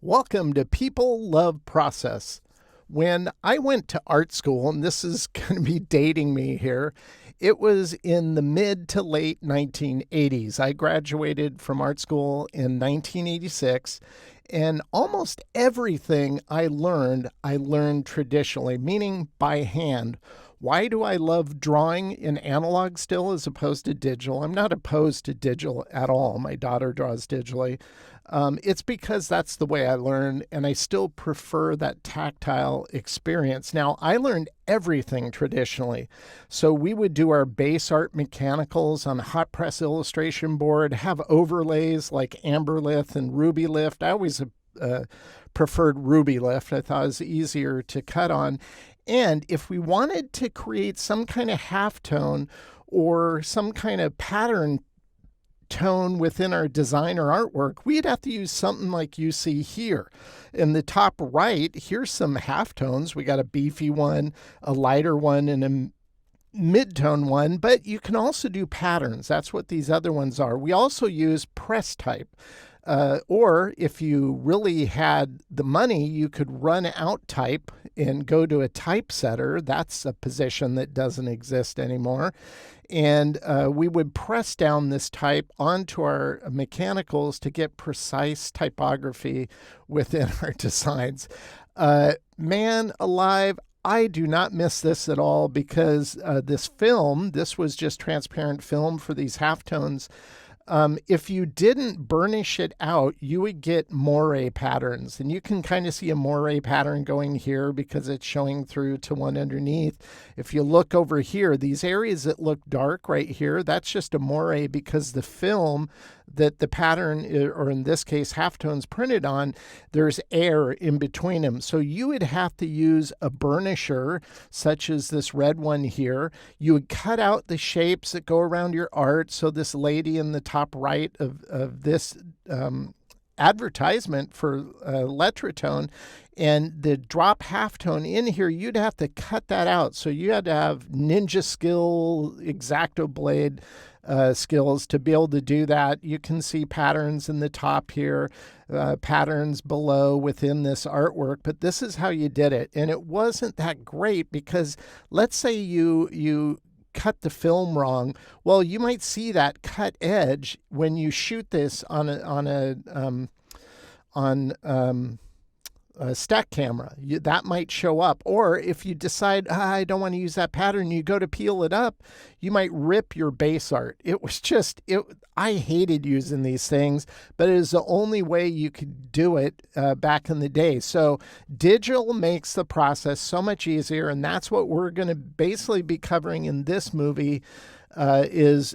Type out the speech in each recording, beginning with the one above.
Welcome to People Love Process. When I went to art school, and this is going to be dating me here, it was in the mid to late 1980s. I graduated from art school in 1986, and almost everything I learned traditionally, meaning by hand. Why do I love drawing in analog still as opposed to digital? I'm not opposed to digital at all. My daughter draws digitally. It's because that's the way I learn, and I still prefer that tactile experience. Now, I learned everything traditionally. So we would do our base art mechanicals on a hot press illustration board, have overlays like Amberlith and Ruby Lift. I always preferred Ruby Lift. I thought it was easier to cut on. And if we wanted to create some kind of halftone or some kind of pattern tone within our design or artwork, we'd have to use something like you see here. In the top right, here's some halftones. We got a beefy one, a lighter one, and a mid-tone one, but you can also do patterns. That's what these other ones are. We also use press type. Or if you really had the money, you could run out type and go to a typesetter. That's a position that doesn't exist anymore. And we would press down this type onto our mechanicals to get precise typography within our designs. Man alive, I do not miss this at all because this was just transparent film for these halftones. If you didn't burnish it out, you would get moire patterns. And you can kind of see a moire pattern going here because it's showing through to one underneath. If you look over here, these areas that look dark right here, that's just a moire because the film that the pattern, or in this case, halftones printed on, there's air in between them. So you would have to use a burnisher, such as this red one here. You would cut out the shapes that go around your art. So this lady in the top right of this advertisement for Letratone, and the drop halftone in here, you'd have to cut that out. So you had to have ninja skill, X-Acto blade skills to be able to do that. You can see patterns in the top here, patterns below within this artwork, but this is how you did it. And it wasn't that great because let's say you cut the film wrong. Well, you might see that cut edge when you shoot this on a stack camera. That might show up. Or if you decide, I don't want to use that pattern, you go to peel it up, you might rip your base art. I hated using these things, but it is the only way you could do it back in the day. So digital makes the process so much easier, and that's what we're going to basically be covering in this movie, is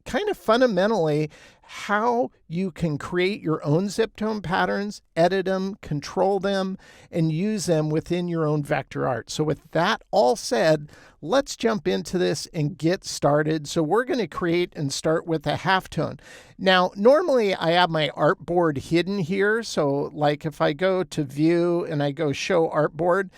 kind of fundamentally how you can create your own Ziptone patterns, edit them, control them, and use them within your own vector art. So with that all said, let's jump into this and get started. So we're going to create and start with a halftone. Now, normally I have my artboard hidden here. So like if I go to view and I go show artboard,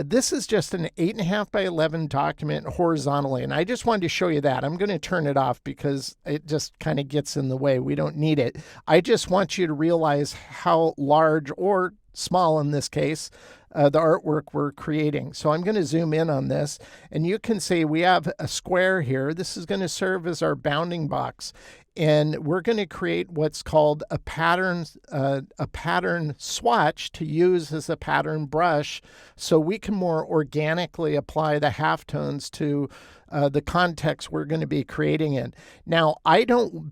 this is just an 8.5 by 11 document horizontally, and I just wanted to show you that. I'm going to turn it off because it just kind of gets in the way. We don't need it. I just want you to realize how large or small in this case the artwork we're creating. So I'm going to zoom in on this, and you can see we have a square here. This is going to serve as our bounding box. And we're going to create what's called a pattern swatch to use as a pattern brush, so we can more organically apply the halftones to the context we're going to be creating in. Now,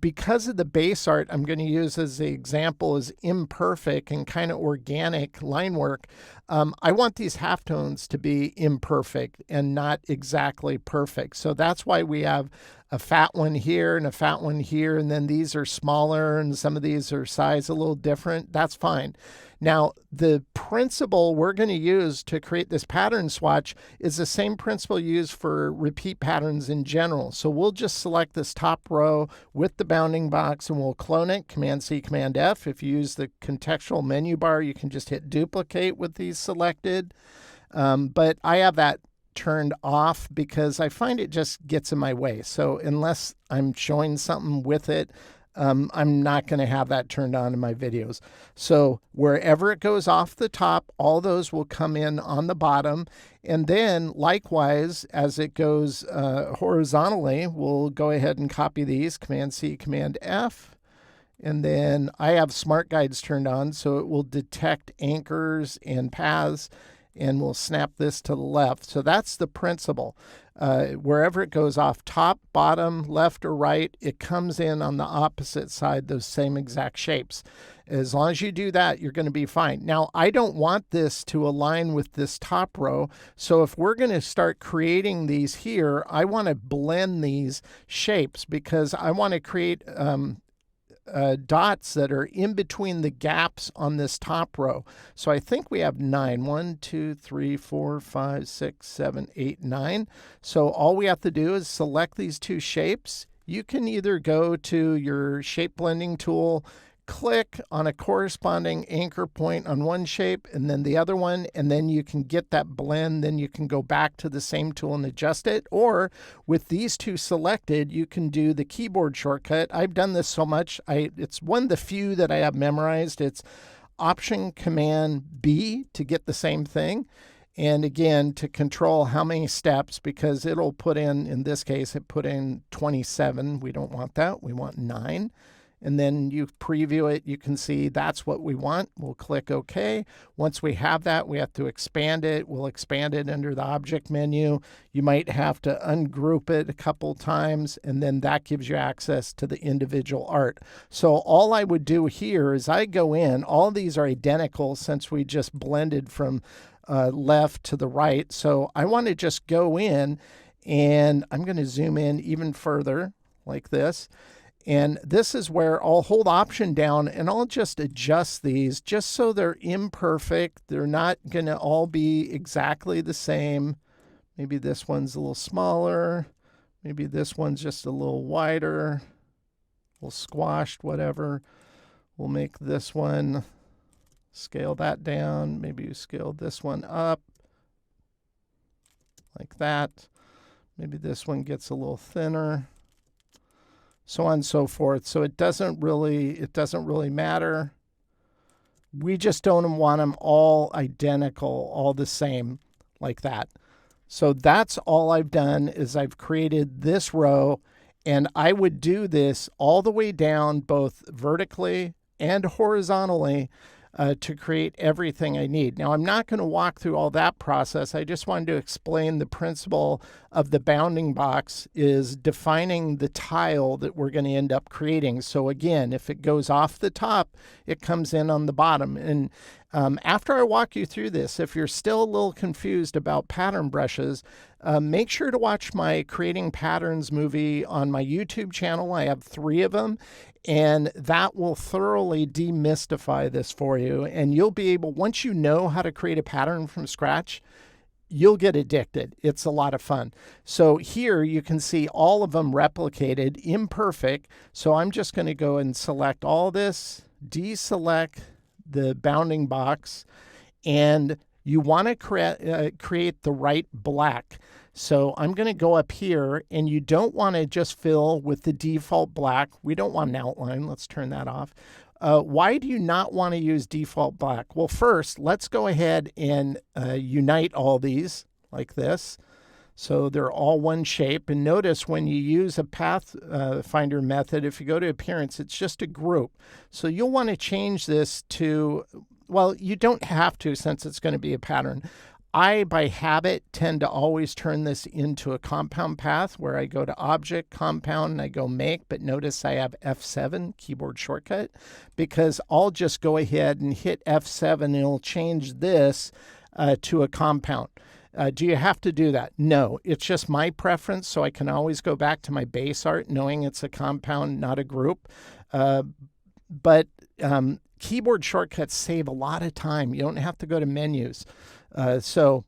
because of the base art I'm going to use as the example is imperfect and kind of organic line work, I want these halftones to be imperfect and not exactly perfect. So that's why we have a fat one here and a fat one here, and then these are smaller and some of these are size a little different. That's fine. Now, the principle we're going to use to create this pattern swatch is the same principle used for repeat patterns in general. So we'll just select this top row with the bounding box and we'll clone it, Command-C, Command-F. If you use the contextual menu bar, you can just hit duplicate with these selected. But I have that turned off because I find it just gets in my way. So unless I'm showing something with it, I'm not going to have that turned on in my videos. So wherever it goes off the top, all those will come in on the bottom. And then likewise, as it goes horizontally, we'll go ahead and copy these, Command C, Command F. And then I have smart guides turned on, so it will detect anchors and paths, and we'll snap this to the left. So that's the principle. Wherever it goes off top, bottom, left, or right, it comes in on the opposite side, those same exact shapes. As long as you do that, you're going to be fine. Now, I don't want this to align with this top row. So if we're going to start creating these here, I want to blend these shapes because I want to create dots that are in between the gaps on this top row. So I think we have 9. 1, 2, 3, 4, 5, 6, 7, 8, 9. So all we have to do is select these two shapes. You can either go to your shape blending tool, click on a corresponding anchor point on one shape and then the other one, and then you can get that blend. Then you can go back to the same tool and adjust it. Or with these two selected, you can do the keyboard shortcut. I've done this so much. It's one of the few that I have memorized. It's Option Command B to get the same thing. And again, to control how many steps, because it'll put in this case, it put in 27. We don't want that. We want 9. And then you preview it, you can see that's what we want. We'll click OK. Once we have that, we have to expand it. We'll expand it under the object menu. You might have to ungroup it a couple times, and then that gives you access to the individual art. So all I would do here is I go in. All these are identical since we just blended from left to the right. So I want to just go in, and I'm going to zoom in even further like this. And this is where I'll hold Option down and I'll just adjust these just so they're imperfect. They're not going to all be exactly the same. Maybe this one's a little smaller. Maybe this one's just a little wider. A little squashed, whatever. We'll make this one, scale that down. Maybe you scale this one up like that. Maybe this one gets a little thinner. So on and so forth. So it doesn't really matter. We just don't want them all identical, all the same, like that. So that's all I've done is I've created this row, and I would do this all the way down, both vertically and horizontally, to create everything I need. Now, I'm not going to walk through all that process. I just wanted to explain the principle of the bounding box is defining the tile that we're going to end up creating. So again, if it goes off the top, it comes in on the bottom. And after I walk you through this, if you're still a little confused about pattern brushes, make sure to watch my Creating Patterns movie on my YouTube channel. I have 3 of them. And that will thoroughly demystify this for you. And you'll be able, once you know how to create a pattern from scratch, you'll get addicted. It's a lot of fun. So here you can see all of them replicated, imperfect. So I'm just going to go and select all this, deselect the bounding box, and you want to create the right black. So I'm going to go up here, and you don't want to just fill with the default black. We don't want an outline. Let's turn that off. Why do you not want to use default black? Well, first, let's go ahead and unite all these like this. So they're all one shape. And notice when you use a path finder method, if you go to appearance, it's just a group. So you'll want to change this to, well, you don't have to since it's going to be a pattern. I, by habit, tend to always turn this into a compound path where I go to Object, Compound, and I go Make. But notice I have F7, keyboard shortcut, because I'll just go ahead and hit F7 and it'll change this to a compound. Do you have to do that? No, it's just my preference, so I can always go back to my base art knowing it's a compound, not a group. But keyboard shortcuts save a lot of time. You don't have to go to menus. So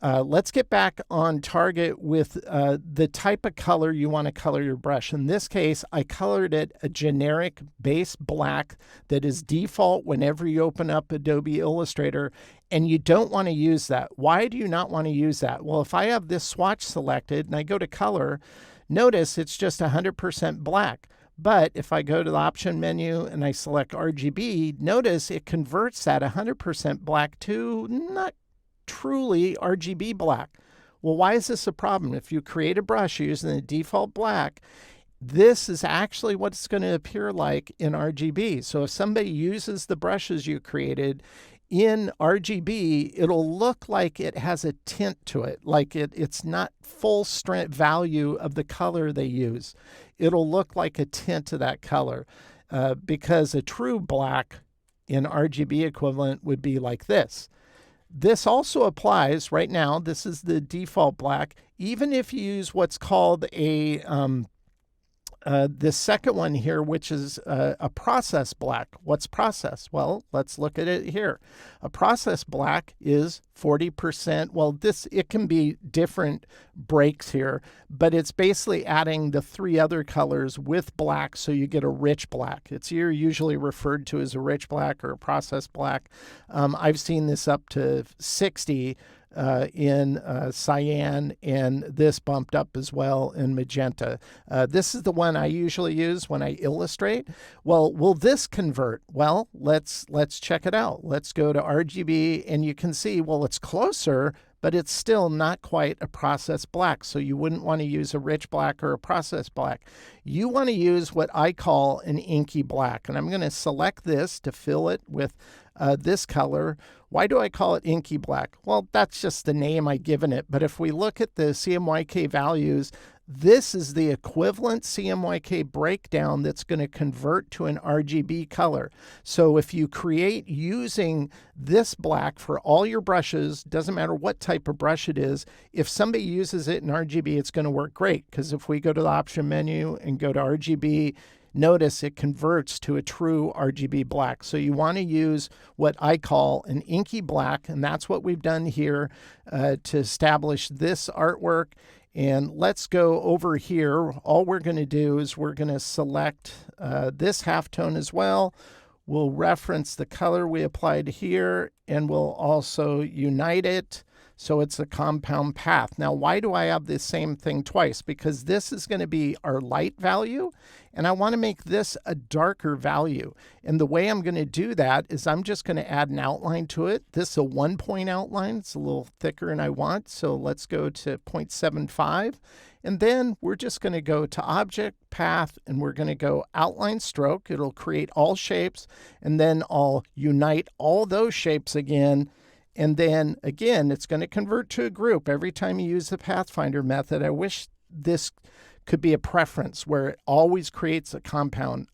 let's get back on target with the type of color you want to color your brush. In this case, I colored it a generic base black that is default whenever you open up Adobe Illustrator, and you don't want to use that. Why do you not want to use that? Well, if I have this swatch selected and I go to color, notice it's just 100% black. But if I go to the option menu and I select RGB, notice it converts that 100% black to not truly RGB black. Well, why is this a problem? If you create a brush using the default black, this is actually what it's going to appear like in RGB. So if somebody uses the brushes you created in RGB, it'll look like it has a tint to it, like it's not full strength value of the color they use. It'll look like a tint of that color because a true black in RGB equivalent would be like this. This also applies right now. This is the default black. Even if you use what's called a this second one here, which is a process black. What's process? Well, let's look at it here. A process black is 40%. Well, it can be different breaks here, but it's basically adding the three other colors with black, so you get a rich black. It's usually referred to as a rich black or a process black. I've seen this up to 60 in cyan, and this bumped up as well in magenta. This is the one I usually use when I illustrate. Well, will this convert? Well, let's check it out. Let's go to RGB, and you can see, well, it's closer, but it's still not quite a process black. So you wouldn't want to use a rich black or a process black. You want to use what I call an inky black. And I'm going to select this to fill it with this color. Why do I call it inky black? Well, that's just the name I've given it. But if we look at the CMYK values, this is the equivalent CMYK breakdown that's going to convert to an RGB color. So if you create using this black for all your brushes, doesn't matter what type of brush it is, if somebody uses it in RGB, it's going to work great. Because if we go to the option menu and go to RGB, notice it converts to a true RGB black. So you want to use what I call an inky black, and that's what we've done here to establish this artwork. And let's go over here. All we're going to do is we're going to select this halftone as well. We'll reference the color we applied here, and we'll also unite it so it's a compound path. Now, why do I have the same thing twice? Because this is going to be our light value, and I want to make this a darker value. And the way I'm going to do that is I'm just going to add an outline to it. This is a 1-point outline. It's a little thicker than I want, so let's go to 0.75. And then we're just going to go to Object, Path, and we're going to go Outline Stroke. It'll create all shapes, and then I'll unite all those shapes again. And then, again, it's going to convert to a group every time you use the Pathfinder method. I wish this could be a preference where it always creates a compound.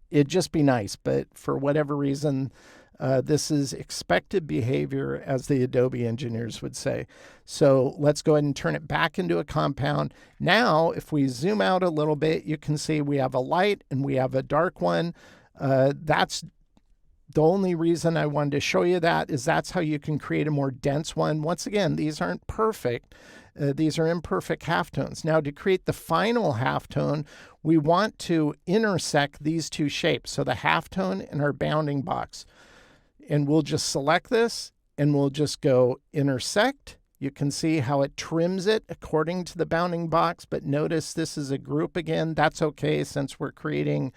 It'd just be nice, but for whatever reason, this is expected behavior, as the Adobe engineers would say. So let's go ahead and turn it back into a compound. Now, if we zoom out a little bit, you can see we have a light and we have a dark one. That's the only reason I wanted to show you that is that's how you can create a more dense one. Once again, these aren't perfect. These are imperfect halftones. Now, to create the final halftone, we want to intersect these two shapes. So the halftone and our bounding box. And we'll just select this and we'll just go intersect. You can see how it trims it according to the bounding box, but notice this is a group again. That's okay since we're creating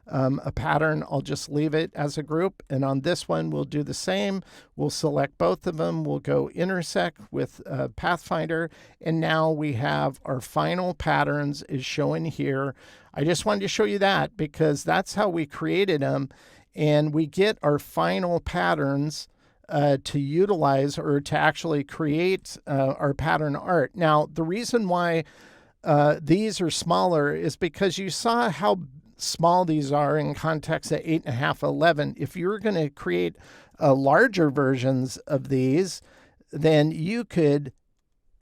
a pattern. I'll just leave it as a group. And on this one, we'll do the same. We'll select both of them. We'll go intersect with Pathfinder. And now we have our final patterns is showing here. I just wanted to show you that because that's how we created them. And we get our final patterns to utilize or to actually create our pattern art. Now, the reason why these are smaller is because you saw how small these are in context at 8.5, 11. If you're going to create larger versions of these, then you could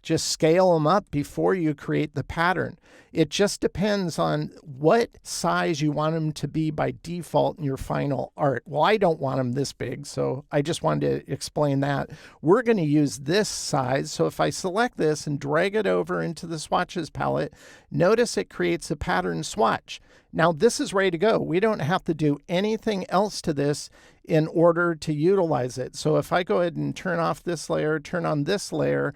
just scale them up before you create the pattern. It just depends on what size you want them to be by default in your final art. Well, I don't want them this big, so I just wanted to explain that. We're going to use this size, so if I select this and drag it over into the swatches palette, notice it creates a pattern swatch. Now, this is ready to go. We don't have to do anything else to this in order to utilize it. So if I go ahead and turn off this layer, turn on this layer,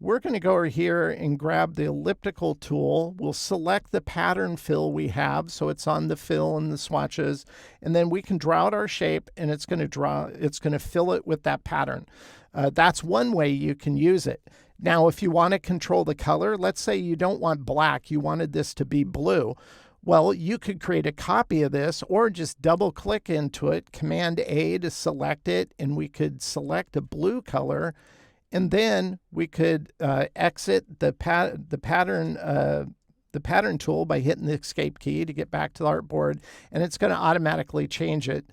we're going to go over here and grab the elliptical tool. We'll select the pattern fill we have, so it's on the fill and the swatches, and then we can draw out our shape, and it's going to fill it with that pattern. That's one way you can use it. Now, if you want to control the color, let's say you don't want black, you wanted this to be blue. Well, you could create a copy of this or just double click into it, Command A to select it, and we could select a blue color, and then we could exit the pattern tool by hitting the escape key to get back to the artboard, and it's going to automatically change it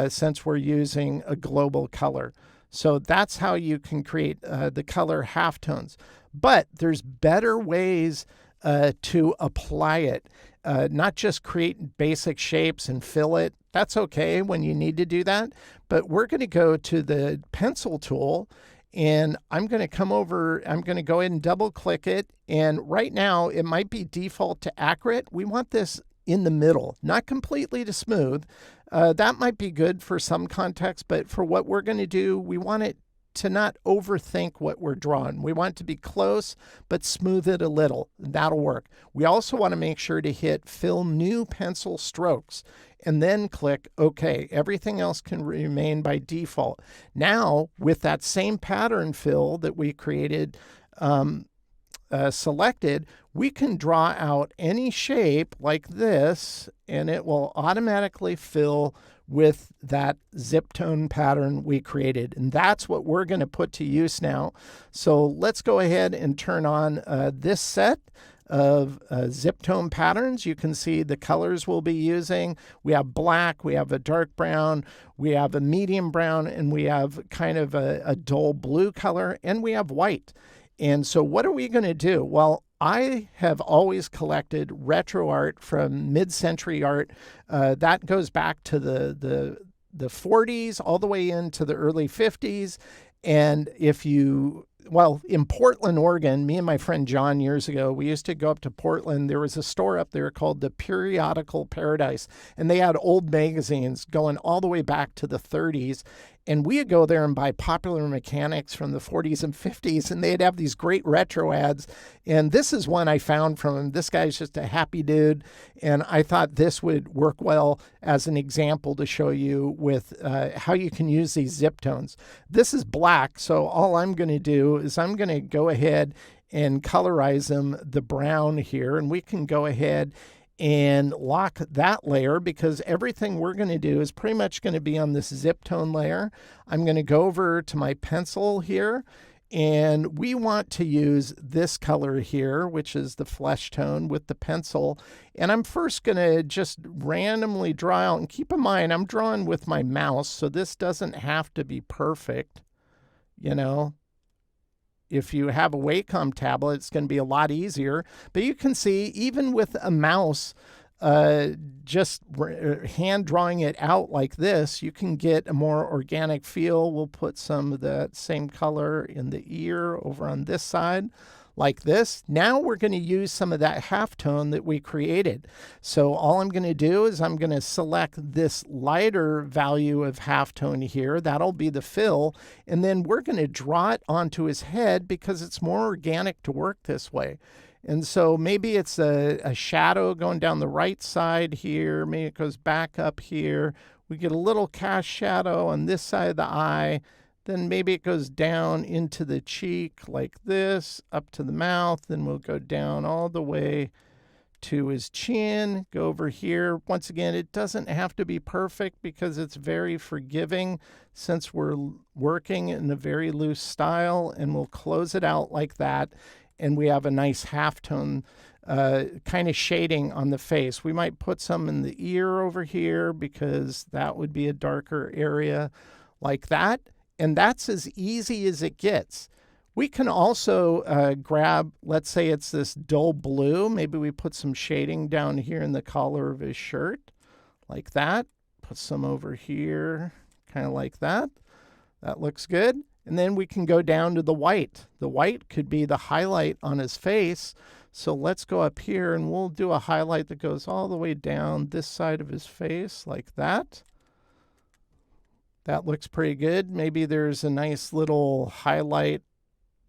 since we're using a global color. So that's how you can create the color halftones. But there's better ways to apply it. Not just create basic shapes and fill it. That's okay when you need to do that. But we're going to go to the pencil tool, and I'm going to come over, I'm going to go ahead and double click it. And right now it might be default to accurate. We want this in the middle, not completely to smooth. That might be good for some context, but for what we're going to do, we want it to not overthink what we're drawing. We want it to be close, but smooth it a little. That'll work. We also want to make sure to hit Fill New Pencil Strokes and then click OK. Everything else can remain by default. Now, with that same pattern fill that we created selected, we can draw out any shape like this, and it will automatically fill with that Ziptone pattern we created. And that's what we're going to put to use now. So let's go ahead and turn on this set of Ziptone patterns. You can see the colors we'll be using. We have black, we have a dark brown, we have a medium brown, and we have kind of a dull blue color, and we have white. And so what are we going to do? Well, I have always collected retro art from mid-century art. That goes back to the 40s all the way into the early 50s. And if you, well, in Portland, Oregon, me and my friend John years ago, we used to go up to Portland. There was a store up there called the Periodical Paradise, and they had old magazines going all the way back to the 30s. And we'd go there and buy Popular Mechanics from the 40s and 50s, and they'd have these great retro ads. And this is one I found from him. This guy's just a happy dude, and I thought this would work well as an example to show you with how you can use these Ziptones. This is black, so all I'm going to do is I'm going to go ahead and colorize them the brown here, and we can go ahead and lock that layer because everything we're going to do is pretty much going to be on this Ziptone layer. I'm going to go over to my pencil here, and we want to use this color here, which is the flesh tone with the pencil. And I'm first going to just randomly draw out, and keep in mind, I'm drawing with my mouse, so this doesn't have to be perfect, you know. If you have a Wacom tablet, it's going to be a lot easier. But you can see, even with a mouse, just hand drawing it out like this, you can get a more organic feel. We'll put some of that same color in the ear over on this side, like this. Now we're going to use some of that halftone that we created. So all I'm going to do is I'm going to select this lighter value of halftone here. That'll be the fill. And then we're going to draw it onto his head because it's more organic to work this way. And so maybe it's a shadow going down the right side here. Maybe it goes back up here. We get a little cast shadow on this side of the eye. Then maybe it goes down into the cheek like this, up to the mouth. Then we'll go down all the way to his chin, go over here. Once again, it doesn't have to be perfect because it's very forgiving since we're working in a very loose style, and we'll close it out like that. And we have a nice halftone kind of shading on the face. We might put some in the ear over here because that would be a darker area like that. And that's as easy as it gets. We can also grab, let's say it's this dull blue. Maybe we put some shading down here in the collar of his shirt, like that. Put some over here, kind of like that. That looks good. And then we can go down to the white. The white could be the highlight on his face. So let's go up here and we'll do a highlight that goes all the way down this side of his face, like that. That looks pretty good. Maybe there's a nice little highlight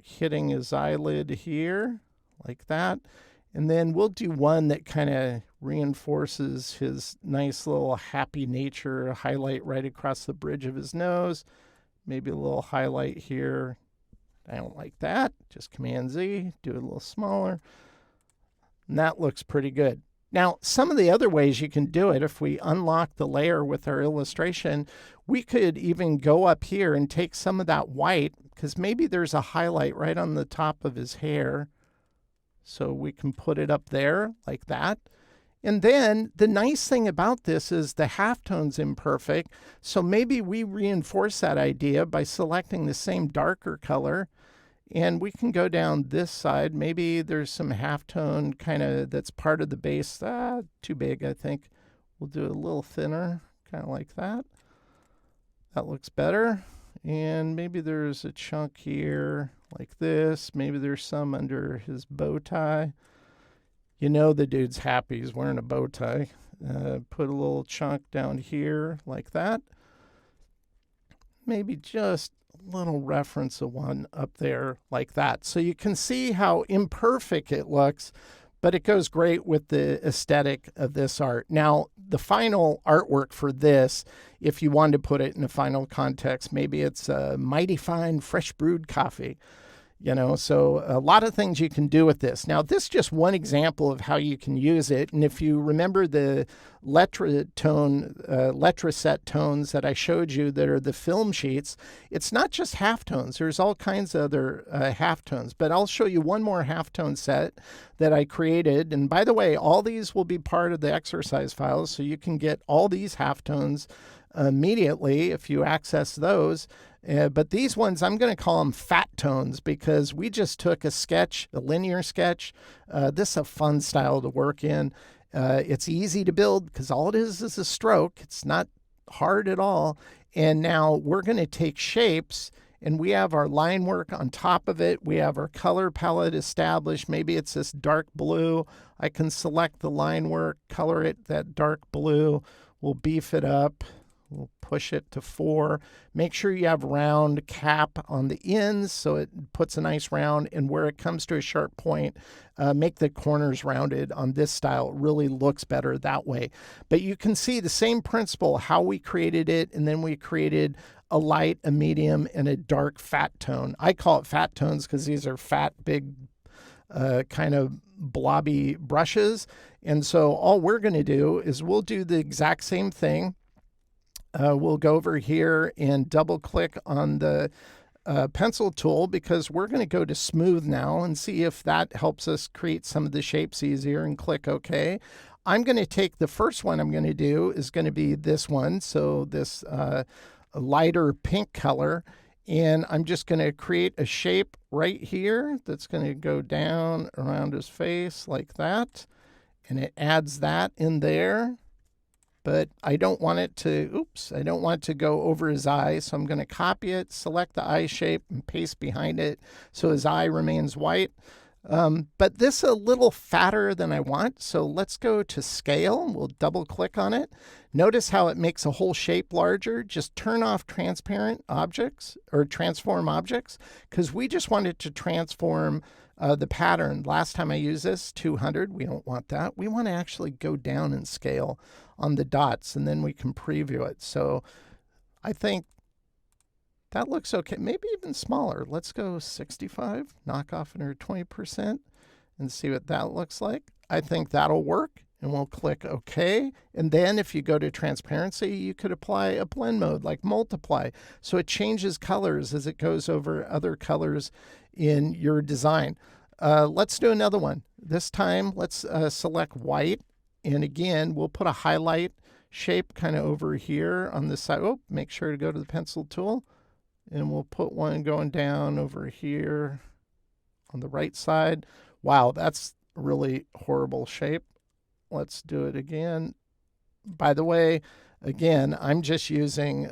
hitting his eyelid here, like that. And then we'll do one that kind of reinforces his nice little happy nature, highlight right across the bridge of his nose. Maybe a little highlight here. I don't like that. Just Command Z, do it a little smaller. And that looks pretty good. Now, some of the other ways you can do it, if we unlock the layer with our illustration, we could even go up here and take some of that white, because maybe there's a highlight right on the top of his hair. So we can put it up there like that. And then the nice thing about this is the halftone's imperfect. So maybe we reinforce that idea by selecting the same darker color. And we can go down this side. Maybe there's some halftone kind of that's part of the base. Too big, I think. We'll do it a little thinner, kind of like that. That looks better. And maybe there's a chunk here like this. Maybe there's some under his bow tie. You know the dude's happy. He's wearing a bow tie. Put a little chunk down here like that. Maybe just a little reference of one up there like that. So you can see how imperfect it looks, but it goes great with the aesthetic of this art. Now, the final artwork for this, if you wanted to put it in a final context, maybe it's a mighty fine fresh brewed coffee. You know, so a lot of things you can do with this. Now, this is just one example of how you can use it. And if you remember the letra set tones that I showed you that are the film sheets, it's not just halftones. There's all kinds of other halftones. But I'll show you one more halftone set that I created. And by the way, all these will be part of the exercise files. So you can get all these halftones immediately if you access those. But these ones, I'm going to call them FatTones because we just took a sketch, a linear sketch. This is a fun style to work in. It's easy to build because all it is a stroke. It's not hard at all. And now we're going to take shapes, and we have our line work on top of it. We have our color palette established. Maybe it's this dark blue. I can select the line work, color it that dark blue. We'll beef it up. We'll push it to 4. Make sure you have round cap on the ends so it puts a nice round. And where it comes to a sharp point, make the corners rounded on this style. It really looks better that way. But you can see the same principle, how we created it. And then we created a light, a medium, and a dark fat tone. I call it fat tones because these are fat, big, kind of blobby brushes. And so all we're going to do is we'll do the exact same thing. We'll go over here and double click on the pencil tool because we're going to go to smooth now and see if that helps us create some of the shapes easier, and click OK. I'm going to take the first one I'm going to do is going to be this one. So this lighter pink color. And I'm just going to create a shape right here that's going to go down around his face like that. And it adds that in there. But I don't want it to, I don't want it to go over his eye. So I'm going to copy it, select the eye shape, and paste behind it so his eye remains white. But this is a little fatter than I want. So let's go to scale. We'll double click on it. Notice how it makes a whole shape larger. Just turn off transparent objects or transform objects because we just wanted to transform the pattern. Last time I used this, 200. We don't want that. We want to actually go down in scale on the dots, and then we can preview it. So I think that looks okay. Maybe even smaller. Let's go 65, knock off another 20%, and see what that looks like. I think that'll work, and we'll click OK. And then if you go to transparency, you could apply a blend mode like multiply. So it changes colors as it goes over other colors in your design. Let's do another one. This time, let's select white. And again, we'll put a highlight shape kind of over here on this side. Oh, make sure to go to the pencil tool. And we'll put one going down over here on the right side. Wow, that's a really horrible shape. Let's do it again. By the way, again, I'm just using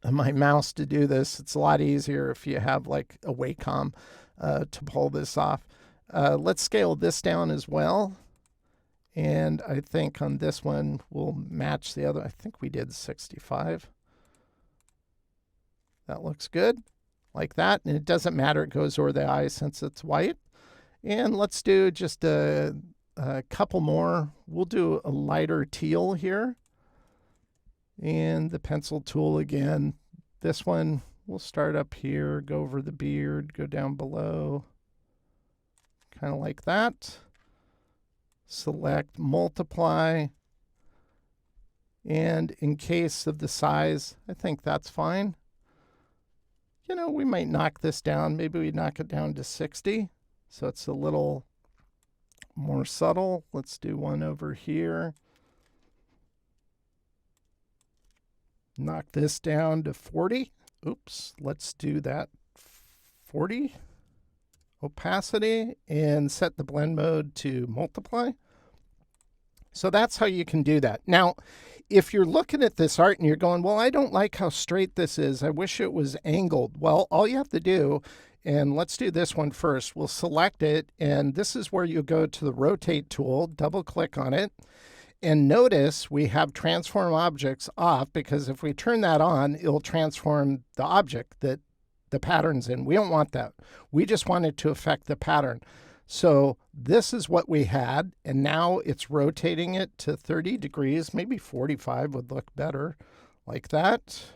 my mouse to do this. It's a lot easier if you have like a Wacom to pull this off. Let's scale this down as well. And I think on this one, we'll match the other. I think we did 65. That looks good. like that. And it doesn't matter, it goes over the eye since it's white. And let's do just a couple more. We'll do a lighter teal here. And the pencil tool again. This one, we'll start up here, go over the beard, go down below, kind of like that. Select multiply. And in case of the size, I think that's fine. You know, we might knock this down. Maybe we knock it down to 60. So it's a little more subtle. Let's do one over here. Knock this down to 40. Oops, let's do that. 40. Opacity, and set the blend mode to multiply. So that's how you can do that. Now, if you're looking at this art and you're going, well, I don't like how straight this is. I wish it was angled. Well, all you have to do, and let's do this one first. We'll select it, and this is where you go to the rotate tool, double click on it. And notice we have transform objects off, because if we turn that on, it'll transform the object that the pattern's in. We don't want that. We just want it to affect the pattern. So this is what we had, and now it's rotating it to 30 degrees. Maybe 45 would look better, like that.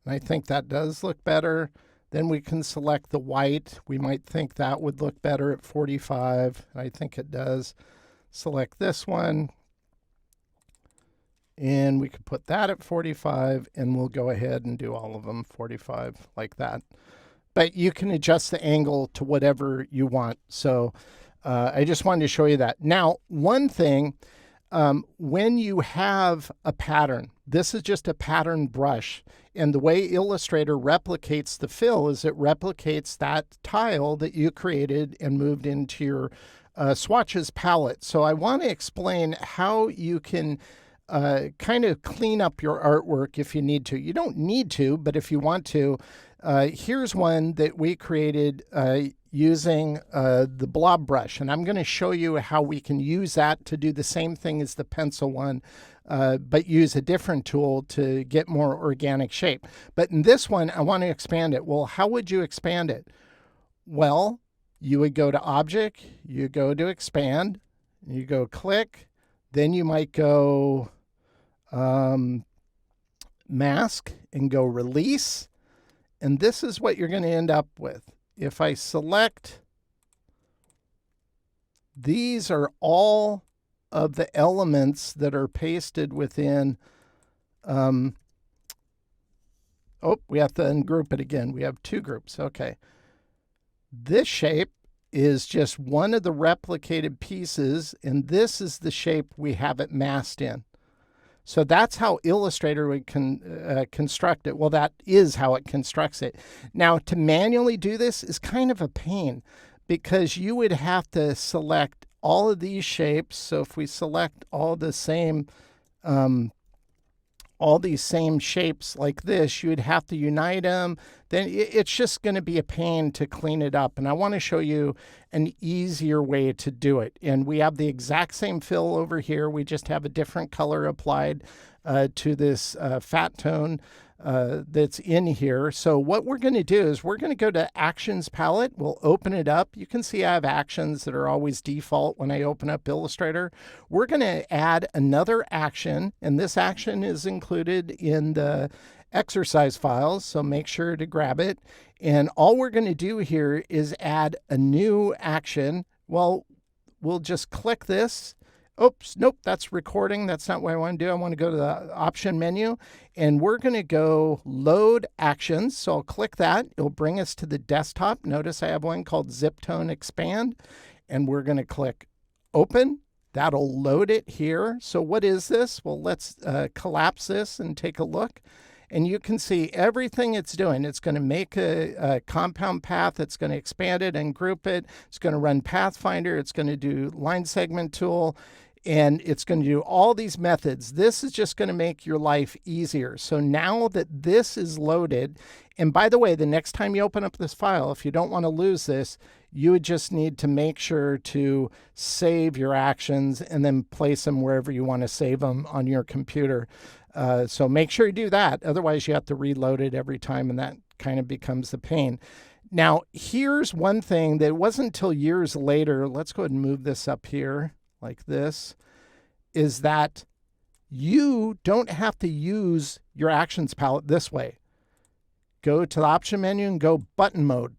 And I think that does look better. Then we can select the white. We might think that would look better at 45. I think it does. Select this one. And we could put that at 45, and we'll go ahead and do all of them 45 like that. But you can adjust the angle to whatever you want. So I just wanted to show you that. Now, one thing, when you have a pattern, this is just a pattern brush. And the way Illustrator replicates the fill is it replicates that tile that you created and moved into your swatches palette. So I want to explain how you can kind of clean up your artwork if you need to. You don't need to, but if you want to, here's one that we created using the Blob brush. And I'm going to show you how we can use that to do the same thing as the pencil one, but use a different tool to get more organic shape. But in this one, I want to expand it. Well, how would you expand it? Well, you would go to Object, you go to Expand, you go Click, then you might go Mask and go Release. And this is what you're going to end up with. If I select, these are all of the elements that are pasted within. Oh, we have to ungroup it again. We have two groups. Okay. This shape is just one of the replicated pieces, and this is the shape we have it masked in. So that's how Illustrator would construct it. Well, that is how it constructs it. Now, to manually do this is kind of a pain, because you would have to select all of these shapes. So if we select all these same shapes like this, you would have to unite them. Then it's just going to be a pain to clean it up. And I want to show you an easier way to do it. And we have the exact same fill over here. We just have a different color applied to this FatTone that's in here. So what we're going to do is we're going to go to Actions Palette. We'll open it up. You can see I have actions that are always default when I open up Illustrator. We're going to add another action, and this action is included in the exercise files, so make sure to grab it. And all we're going to do here is add a new action. Well, we'll just click this. Oops, nope, that's recording. That's not what I want to do. I want to go to the option menu, and we're going to go load actions. So I'll click that. It'll bring us to the desktop. Notice I have one called Ziptone Expand, and we're going to click open. That'll load it here. So what is this? Well, let's collapse this and take a look. And you can see everything it's doing. It's going to make a compound path. It's going to expand it and group it. It's going to run Pathfinder. It's going to do line segment tool. And it's going to do all these methods. This is just going to make your life easier. So now that this is loaded, and by the way, the next time you open up this file, if you don't want to lose this, you would just need to make sure to save your actions and then place them wherever you want to save them on your computer. So make sure you do that. Otherwise, you have to reload it every time, and that kind of becomes the pain. Now, here's one thing that wasn't until years later, let's go ahead and move this up here like this, is that you don't have to use your actions palette this way. Go to the option menu and go button mode.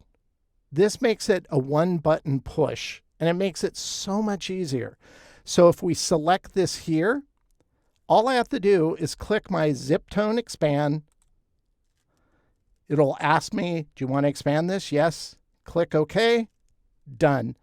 This makes it a one button push, and it makes it so much easier. So if we select this here, all I have to do is click my Ziptone expand. It'll ask me, do you want to expand this? Yes. Click OK. Done.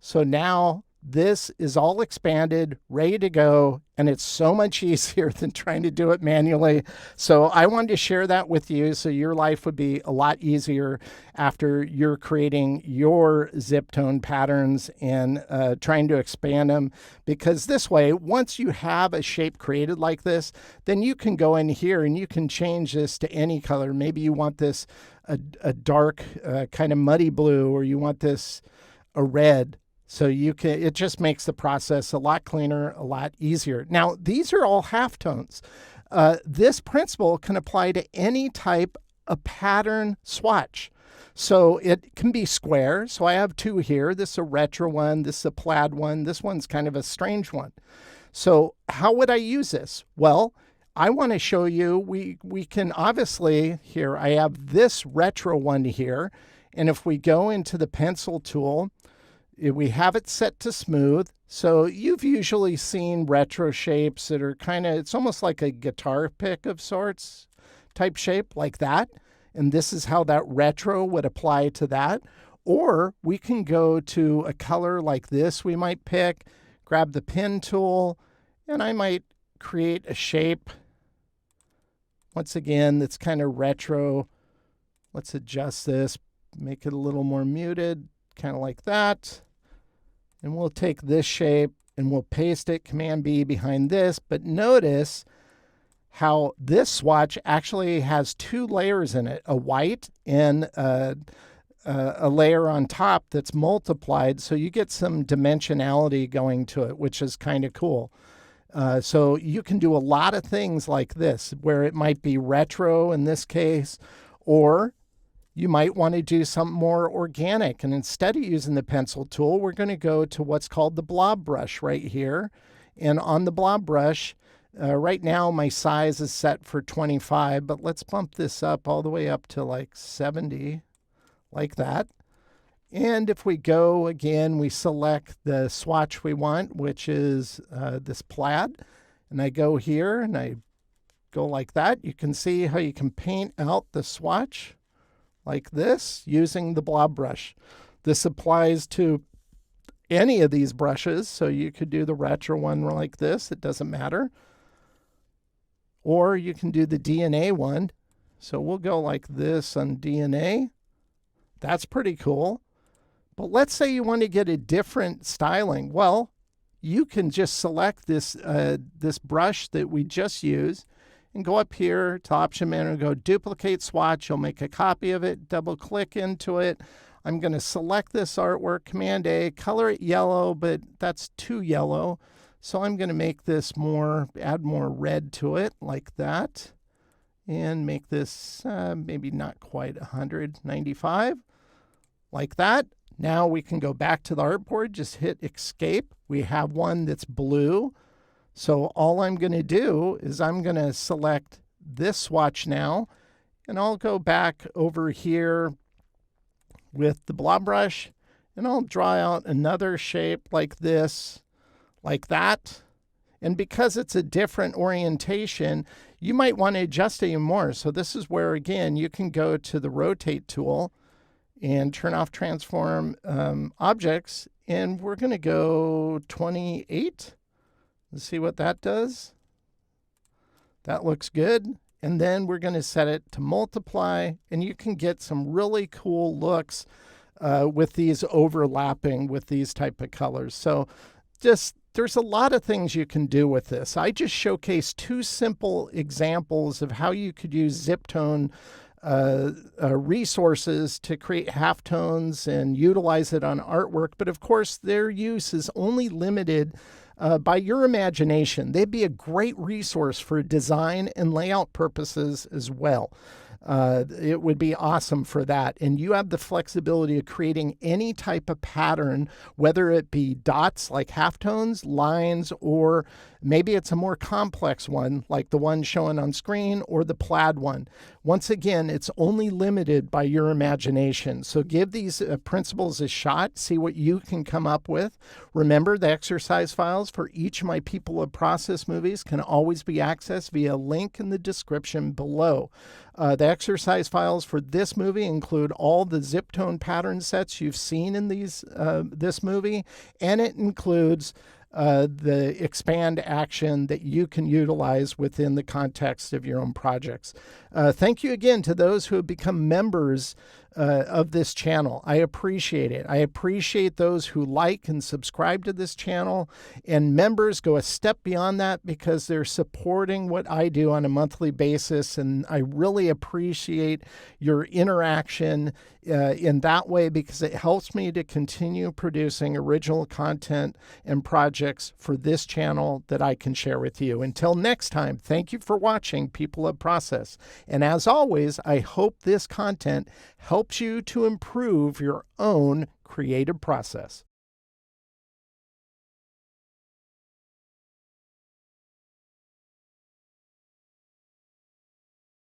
So now this is all expanded, ready to go, and it's so much easier than trying to do it manually. So I wanted to share that with you so your life would be a lot easier after you're creating your Ziptone patterns and trying to expand them. Because this way, once you have a shape created like this, then you can go in here and you can change this to any color. Maybe you want this a dark kind of muddy blue, or you want this a red. So it just makes the process a lot cleaner, a lot easier. Now, these are all halftones. This principle can apply to any type of pattern swatch. So it can be square. So I have two here. This is a retro one. This is a plaid one. This one's kind of a strange one. So how would I use this? Well, I want to show you, we can obviously, here I have this retro one here. And if we go into the pencil tool, we have it set to smooth. So you've usually seen retro shapes that are kind of, it's almost like a guitar pick of sorts type shape like that. And this is how that retro would apply to that. Or we can go to a color like this we might pick, grab the pen tool, and I might create a shape. Once again, that's kind of retro. Let's adjust this, make it a little more muted, kind of like that. And we'll take this shape and we'll paste it, Command B behind this. But notice how this swatch actually has two layers in it, a white and a layer on top that's multiplied. So you get some dimensionality going to it, which is kind of cool. So you can do a lot of things like this, where it might be retro in this case, or you might want to do something more organic. And instead of using the pencil tool, we're going to go to what's called the Blob brush right here. And on the Blob brush, right now my size is set for 25, but let's bump this up all the way up to like 70, like that. And if we go again, we select the swatch we want, which is this plaid. And I go here and I go like that. You can see how you can paint out the swatch like this using the Blob brush. This applies to any of these brushes, so you could do the retro one like this, it doesn't matter. Or you can do the DNA one. So we'll go like this on DNA. That's pretty cool. But let's say you want to get a different styling. Well, you can just select this, this brush that we just used, and go up here to option menu and go duplicate swatch. You'll make a copy of it, double click into it. I'm going to select this artwork, Command A, color it yellow, but that's too yellow. So I'm going to make this more, add more red to it like that. And make this maybe not quite 195, like that. Now we can go back to the artboard, just hit escape. We have one that's blue. So all I'm going to do is I'm going to select this swatch now, and I'll go back over here with the Blob brush, and I'll draw out another shape like this, like that. And because it's a different orientation, you might want to adjust it even more. So this is where, again, you can go to the rotate tool and turn off transform objects, and we're going to go 28. Let's see what that does. That looks good. And then we're going to set it to multiply, and you can get some really cool looks with these overlapping with these type of colors. So there's a lot of things you can do with this. I just showcased two simple examples of how you could use Ziptone resources to create halftones and utilize it on artwork. But of course, their use is only limited by your imagination. They'd be a great resource for design and layout purposes as well. It would be awesome for that. And you have the flexibility of creating any type of pattern, whether it be dots like halftones, lines, or maybe it's a more complex one like the one shown on screen or the plaid one. Once again, it's only limited by your imagination. So give these principles a shot, see what you can come up with. Remember, the exercise files for each of my People of Process movies can always be accessed via a link in the description below. The exercise files for this movie include all the Ziptone pattern sets you've seen in this movie, and it includes the expand action that you can utilize within the context of your own projects. Thank you again to those who have become members of this channel. I appreciate it. I appreciate those who like and subscribe to this channel, and members go a step beyond that because they're supporting what I do on a monthly basis, and I really appreciate your interaction in that way because it helps me to continue producing original content and projects for this channel that I can share with you. Until next time, thank you for watching People of Process. And as always, I hope this content helps you to improve your own creative process.